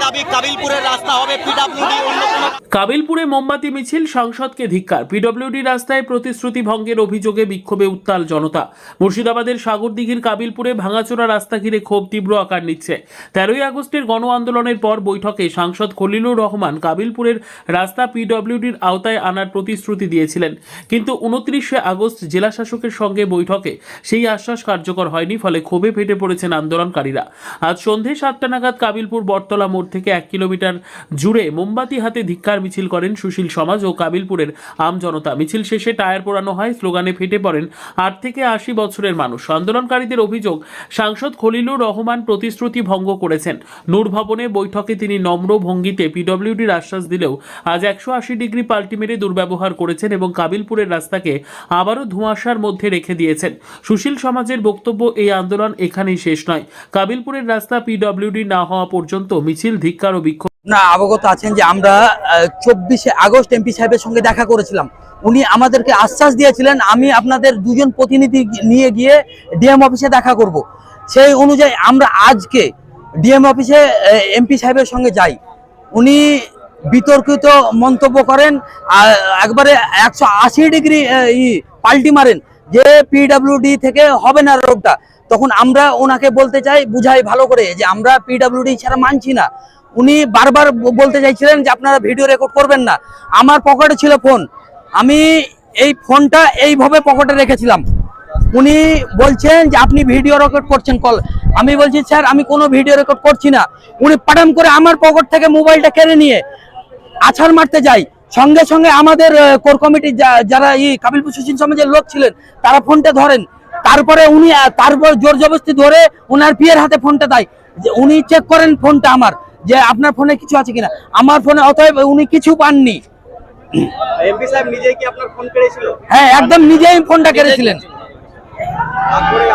দাবি কাবিলপুরের রাস্তা হবে পিডব্লিউডি অন্য কোনো। কাবিলপুরে মোমবাতি মিছিল, সাংসদকে ধিক্কার। পিডব্লিউডি রাস্তায় প্রতিশ্রুতি ভঙ্গের অভিযোগে বিক্ষোভে উত্তাল জনতা। মুর্শিদাবাদের সাগরদিঘির কাবিলপুরে ভাঙাচোরা রাস্তা ঘিরে ক্ষোভ তীব্র আকার নিচ্ছে। 13ই আগস্টের গণ আন্দোলনের পর বৈঠকে সাংসদ খলিলুর রহমান কাবিলপুরের রাস্তা পিডব্লিউডির আওতায় আনার প্রতিশ্রুতি দিয়েছিলেন, কিন্তু 29শে আগস্ট জেলা শাসকের সঙ্গে বৈঠকে সেই আশ্বাস কার্যকর হয়নি। ফলে ক্ষোভে ফেটে পড়েছেন আন্দোলনকারীরা। আজ সন্ধে 7টা নাগাদ কাবিলপুর বটতলা মোড় থেকে 1 কিলোমিটার জুড়ে মোমবাতি হাতে ধিক্কার মিছিল করেন সুশীল সমাজ ও কাবিলপুরের আম জনতা। মিছিল শেষে টায়ার পোড়ানো হয়, স্লোগানে ফেটে পড়েন 8 থেকে 80 বছরের মানুষ। আন্দোলনকারীদের অভিযোগ, সাংসদ খলিলুর রহমান প্রতিশ্রুতি ভঙ্গ করেছেন। নূর ভবনে বৈঠকে তিনি নম্র ভঙ্গিতে পিডব্লিউডির আশ্বাস দিলেও আজ 180 ডিগ্রি পাল্টি মেরে দুর্ব্যবহার করেছেন এবং কাবিলপুরের রাস্তাকে আবারও ধোঁয়াশার মধ্যে রেখে দিয়েছেন। সুশীল সমাজের বক্তব্য, এই আন্দোলন এখানেই শেষ নয়। কাবিলপুরের রাস্তা পিডব্লিউডি না হওয়া পর্যন্ত মিছিল, ধিক্কার ও বিক্ষোভ। না অবগত আছেন যে আমরা 24শে আগস্ট এমপি সাহেবের সঙ্গে দেখা করেছিলাম। উনি আমাদেরকে আশ্বাস দিয়েছিলেন আমি আপনাদের দুজন প্রতিনিধি নিয়ে গিয়ে ডিএম অফিসে দেখা করব। সেই অনুযায়ী আমরা আজকে ডিএম অফিসে এমপি সাহেবের সঙ্গে যাই। উনি বিতর্কিত মন্তব্য করেন, একবারে 180 ডিগ্রি পাল্টি মারেন যে পিডব্লিউডি থেকে হবে না রোডটা। তখন আমরা ওনাকে বলতে চাই, বুঝাই ভালো করে যে আমরা পিডব্লিউডি ছাড়া মানছি না। উনি বারবার বলতে চাইছিলেন যে আপনারা ভিডিও রেকর্ড করবেন না। আমার পকেটে ছিল ফোন, আমি এই ফোনটা এইভাবে পকেটে রেখেছিলাম। উনি বলছেন যে আপনি ভিডিও রেকর্ড করছেন কল। আমি বলছি স্যার আমি কোনো ভিডিও রেকর্ড করছি না। উনি পাটাম করে আমার পকেট থেকে মোবাইলটা কেড়ে নিয়ে আছাড় মারতে যায়। সঙ্গে সঙ্গে আমাদের কোর কমিটির যারা কাবিলপুর সুশীল সমাজের লোক ছিলেন তারা ফোনটা ধরেন। তারপরে উনি তারপর জোর জবরদস্তি ধরে ওনার পিয়ের হাতে ফোনটা দেয়। উনি চেক করেন ফোনটা আমার, যে আপনার ফোনে কিছু আছে কিনা। আমার ফোনে অতএব উনি কিছু পাননি। এমপি সাহেব নিজেই কি আপনার ফোন কেড়েছিল? হ্যাঁ একদম নিজেই ফোনটা কেড়েছিলেন। তারপরে